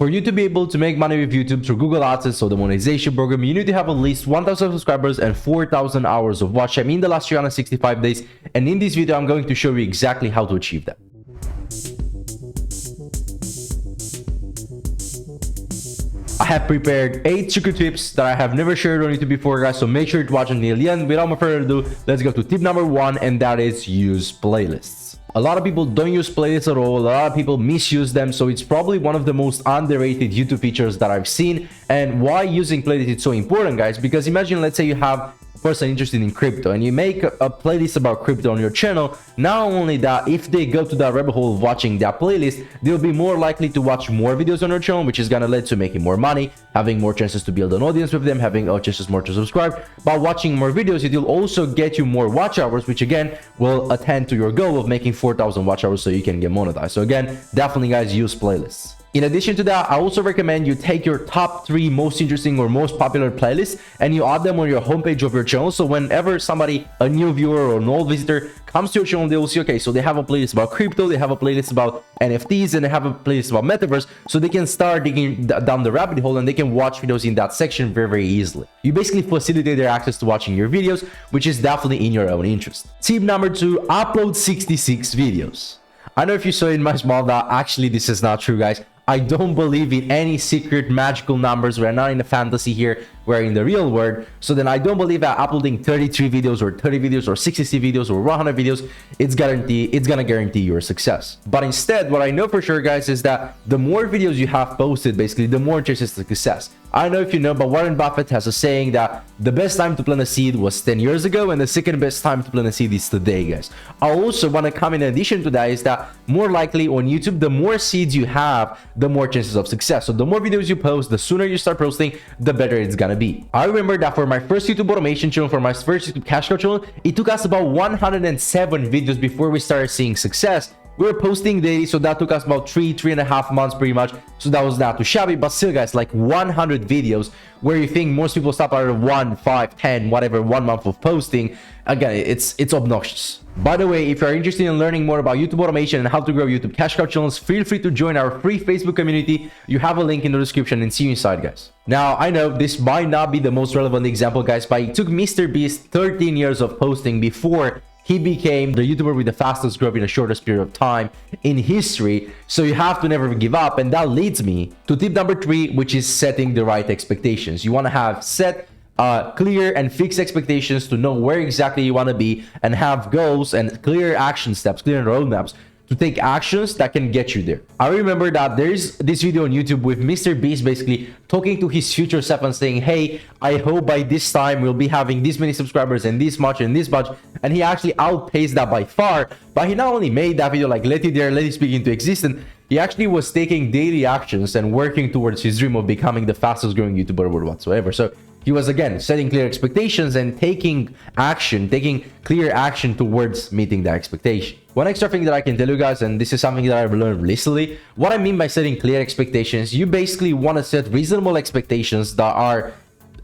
For you to be able to make money with YouTube through Google AdSense or the monetization program, you need to have at least 1,000 subscribers and 4,000 hours of watch time in the last 365 days. And in this video, I'm going to show you exactly how to achieve that. I have prepared 8 secret tips that I have never shared on YouTube before, guys, so make sure to watch until the end. Without further ado, let's go to tip number 1, and that is use playlists. A lot of people don't use playlists at all. A lot of people misuse them, so it's probably one of the most underrated YouTube features that I've seen. And why using playlists is so important, guys, because imagine, let's say you have person interested in crypto and you make a playlist about crypto on your channel. Not only that, if they go to that rabbit hole of watching that playlist, they'll be more likely to watch more videos on your channel, which is gonna lead to making more money, having more chances to build an audience with them, having chances more to subscribe. By watching more videos, it will also get you more watch hours, which again will attend to your goal of making 4,000 watch hours so you can get monetized. So again, definitely, guys, use playlists. In addition to that, I also recommend you take your top 3 most interesting or most popular playlists and you add them on your homepage of your channel. So whenever somebody, a new viewer or an old visitor, comes to your channel, they will see, okay, so they have a playlist about crypto, they have a playlist about NFTs, and they have a playlist about metaverse. So they can start digging down the rabbit hole and they can watch videos in that section very, very easily. You basically facilitate their access to watching your videos, which is definitely in your own interest. Tip number 2, upload 66 videos. I know if you saw in my small that actually this is not true, guys. I don't believe in any secret magical numbers. We're not in a fantasy here, we're in the real world. So then I don't believe that uploading 33 videos or 30 videos or 60 videos or 100 videos, it's gonna guarantee your success. But instead, what I know for sure, guys, is that the more videos you have posted, basically the more chances of success. I don't know if you know, but Warren Buffett has a saying that the best time to plant a seed was 10 years ago and the second best time to plant a seed is today, guys. I also want to come in addition to that is that more likely on YouTube, the more seeds you have, the more chances of success. So the more videos you post, the sooner you start posting, the better it's gonna be. I remember that for my first YouTube automation channel, for my first YouTube cash cow channel, it took us about 107 videos before we started seeing success. We were posting daily, so that took us about 3.5 months pretty much. So that was not too shabby, but still, guys, like 100 videos where you think most people stop after 1, 5, 10, whatever, 1 month of posting. Again, it's obnoxious. By the way, if you're interested in learning more about YouTube automation and how to grow YouTube cash cow channels, feel free to join our free Facebook community. You have a link in the description, and see you inside, guys. Now, I know this might not be the most relevant example, guys, but it took Mr. Beast 13 years of posting before he became the YouTuber with the fastest growth in the shortest period of time in history. So you have to never give up. And that leads me to tip number 3, which is setting the right expectations. You want to have set clear and fixed expectations to know where exactly you want to be, and have goals and clear action steps, clear roadmaps to take actions that can get you there. I remember that there's this video on YouTube with Mr. Beast basically talking to his future self and saying, hey, I hope by this time we'll be having this many subscribers and this much and this much. And he actually outpaced that by far. But he not only made that video, like let it there, let it speak into existence, he actually was taking daily actions and working towards his dream of becoming the fastest growing YouTuber or whatsoever. So he was, again, setting clear expectations and taking clear action towards meeting that expectation. One extra thing that I can tell you guys, and this is something that I've learned recently, what I mean by setting clear expectations, you basically want to set reasonable expectations that are,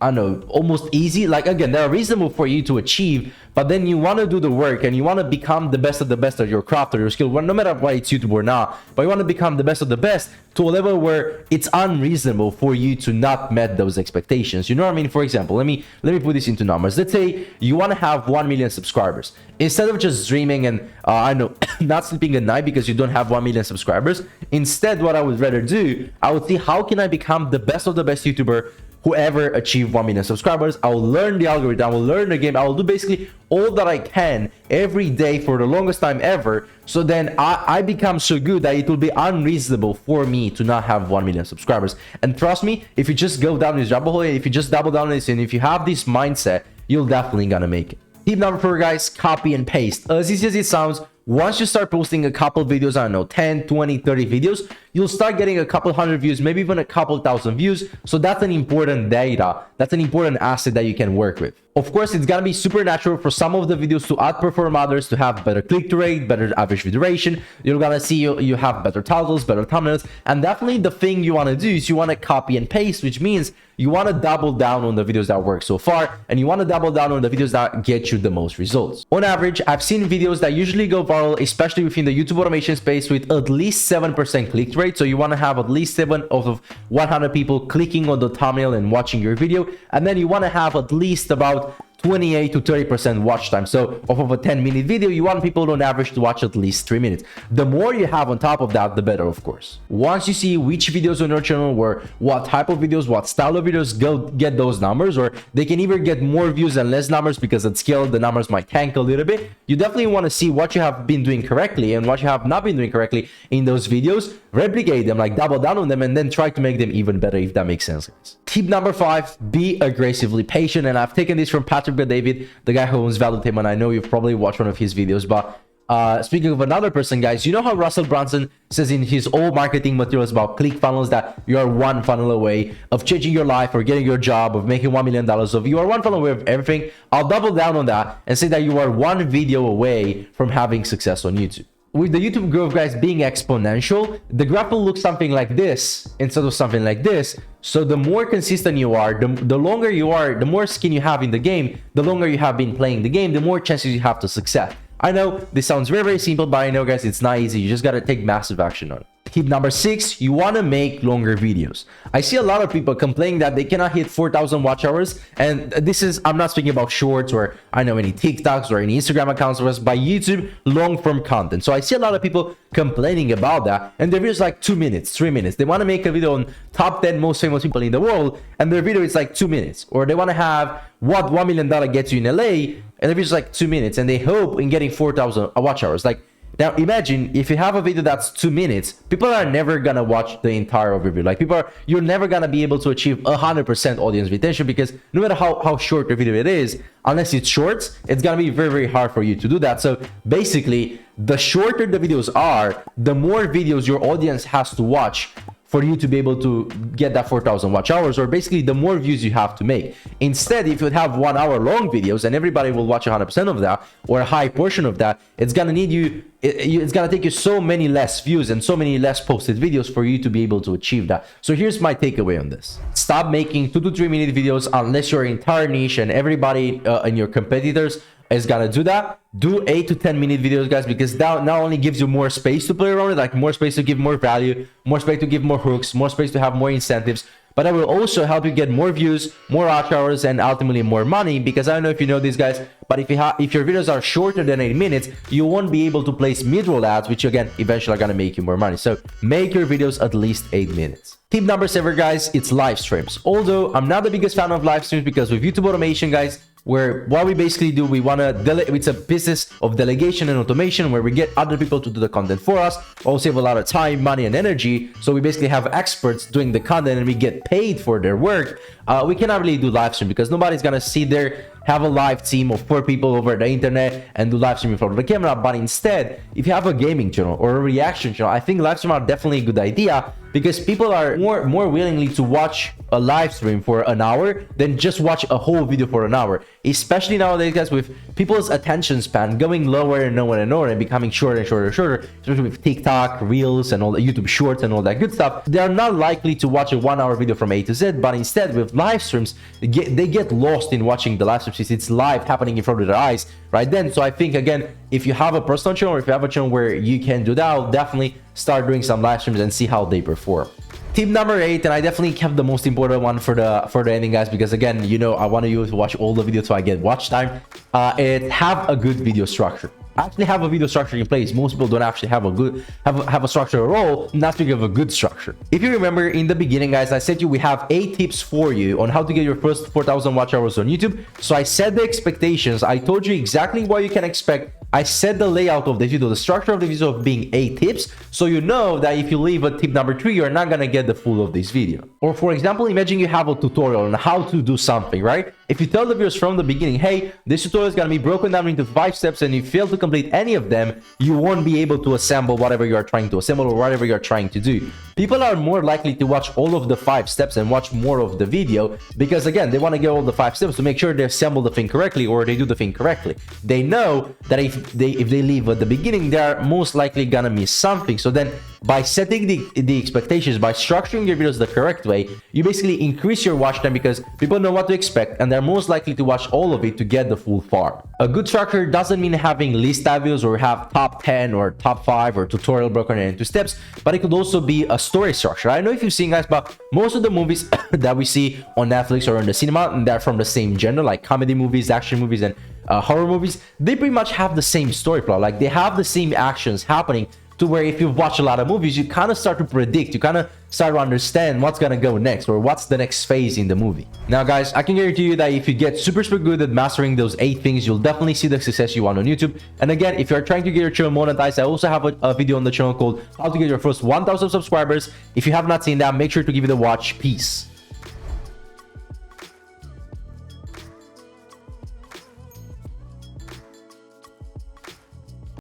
I don't know, almost easy. Like, again, they're reasonable for you to achieve, but then you want to do the work and you want to become the best of the best at your craft or your skill, no matter why it's YouTube or not, but you want to become the best of the best to a level where it's unreasonable for you to not met those expectations. You know what I mean? For example, let me put this into numbers. Let's say you want to have 1 million subscribers. Instead of just dreaming and I know not sleeping at night because you don't have 1 million subscribers, instead what I would rather do, I would see how can I become the best of the best YouTuber who ever achieved 1 million subscribers. I will learn the algorithm, I will learn the game, I will do basically all that I can every day for the longest time ever. So then I become so good that it will be unreasonable for me to not have 1 million subscribers. And trust me, if you just go down this rabbit hole, if you just double down on this, and if you have this mindset, you're definitely gonna make it. Tip number 4, guys, copy and paste. As easy as it sounds, once you start posting a couple videos, I don't know, 10, 20, 30 videos, you'll start getting a couple hundred views, maybe even a couple thousand views. So that's an important data. That's an important asset that you can work with. Of course, it's gonna be super natural for some of the videos to outperform others, to have better click-through rate, better average view duration. You're gonna see you have better titles, better thumbnails, and definitely the thing you wanna do is you wanna copy and paste, which means you wanna double down on the videos that work so far, and you wanna double down on the videos that get you the most results. On average, I've seen videos that usually go viral, especially within the YouTube automation space, with at least 7% click-through rate. So you want to have at least 7 out of 100 people clicking on the thumbnail and watching your video. And then you want to have at least about 28 to 30% watch time. So off of a 10-minute video, you want people on average to watch at least 3 minutes. The more you have on top of that, the better, of course. Once you see which videos on your channel, or what type of videos, what style of videos, go get those numbers, or they can either get more views and less numbers because at scale, the numbers might tank a little bit. You definitely want to see what you have been doing correctly and what you have not been doing correctly in those videos. Replicate them, like double down on them, and then try to make them even better, if that makes sense. Tip number 5, be aggressively patient. And I've taken this from Patrick David, the guy who owns Value Tape, and I know you've probably watched one of his videos. But speaking of another person, guys, you know how Russell Brunson says in his old marketing materials about ClickFunnels that you are one funnel away of changing your life or getting your job, of making $1 million, of you are one funnel away of everything. I'll double down on that and say that you are one video away from having success on YouTube. With the YouTube growth, guys, being exponential, the graph will look something like this instead of something like this. So the more consistent you are, the longer you are, the more skin you have in the game, the longer you have been playing the game, the more chances you have to success. I know this sounds very, very simple, but I know, guys, it's not easy. You just got to take massive action on it. Tip number 6, you want to make longer videos. I see a lot of people complaining that they cannot hit 4,000 watch hours. And this is, I'm not speaking about shorts or I know any TikToks or any Instagram accounts, but by YouTube, long form content. So I see a lot of people complaining about that. And their video is like 2 minutes, 3 minutes. They want to make a video on top 10 most famous people in the world, and their video is like 2 minutes. Or they want to have what $1 million gets you in LA, and their video is like 2 minutes, and they hope in getting 4,000 watch hours. Like, now imagine if you have a video that's 2 minutes, people are never gonna watch the entire overview. Like you're never gonna be able to achieve 100% audience retention, because no matter how short the video it is, unless it's shorts, it's gonna be very, very hard for you to do that. So basically, the shorter the videos are, the more videos your audience has to watch for you to be able to get that 4,000 watch hours, or basically the more views you have to make. Instead, if you have 1 hour long videos and everybody will watch 100% of that or a high portion of that, it's gonna need you, it's gonna take you so many less views and so many less posted videos for you to be able to achieve that. So here's my takeaway on this. Stop making 2 to 3 minute videos unless your entire niche and everybody and your competitors is gonna do that. Do 8 to 10 minute videos, guys, because that not only gives you more space to play around with, like more space to give more value, more space to give more hooks, more space to have more incentives, but that will also help you get more views, more watch hours, and ultimately more money. Because I don't know if you know these guys, but if your videos are shorter than 8 minutes, you won't be able to place mid-roll ads, which again eventually are gonna make you more money. So make your videos at least 8 minutes. Tip number 7, guys, it's live streams. Although I'm not the biggest fan of live streams, because with YouTube automation, guys, where what we basically do, we want to it's a business of delegation and automation, where we get other people to do the content for us, all save a lot of time, money, and energy. So we basically have experts doing the content and we get paid for their work. We cannot really do live stream because nobody's gonna sit there, have a live team of 4 people over the internet and do live stream in front of the camera. But instead, if you have a gaming channel or a reaction channel, I think live stream are definitely a good idea, because people are more willingly to watch a live stream for an hour than just watch a whole video for an hour. Especially nowadays, guys, with people's attention span going lower and lower and lower and becoming shorter and shorter and shorter, especially with TikTok, Reels, and all the YouTube Shorts and all that good stuff. They are not likely to watch a 1 hour video from A to Z, but instead with live streams, they get lost in watching the live streams. It's live happening in front of their eyes right then. So I think, again, if you have a personal channel or if you have a channel where you can do that, I'll definitely start doing some live streams and see how they perform. Tip number 8, and I definitely kept the most important one for the ending, guys, because again, you know, I want you to watch all the videos so I get watch time. Have a good video structure. Actually have a video structure in place. Most people don't actually have a structure at all. Not speaking of a good structure. If you remember in the beginning, guys, I said we have 8 tips for you on how to get your first 4,000 watch hours on YouTube. So I set the expectations. I told you exactly what you can expect. I set the layout of the video, the structure of the video of being 8 tips, so you know that if you leave a tip number 3, you're not gonna get the full of this video. Or for example, imagine you have a tutorial on how to do something, right? If you tell the viewers from the beginning, hey, this tutorial is gonna be broken down into 5 steps, and you fail to complete any of them, you won't be able to assemble whatever you are trying to assemble or whatever you're trying to do. People are more likely to watch all of the 5 steps and watch more of the video, because again, they want to get all the 5 steps to make sure they assemble the thing correctly or they do the thing correctly. They know that if they leave at the beginning, they're most likely gonna miss something. So then by setting the expectations, by structuring your videos the correct way, you basically increase your watch time, because people know what to expect and they're most likely to watch all of it to get the full farm. A good structure doesn't mean having list videos or have top 10 or top 5 or tutorial broken into steps, but it could also be a story structure. I don't know if you've seen, guys, but most of the movies that we see on Netflix or in the cinema, and they're from the same genre, like comedy movies, action movies, and horror movies, they pretty much have the same story plot. Like, they have the same actions happening, to where if you've watched a lot of movies, you kind of start to predict, you kind of start to understand what's gonna go next, or what's the next phase in the movie. Now, guys, I can guarantee you that if you get super good at mastering those 8 things, you'll definitely see the success you want on YouTube. And again, if you're trying to get your channel monetized, I also have a video on the channel called how to get your first 1,000 subscribers. If you have not seen that, make sure to give it a watch. Peace.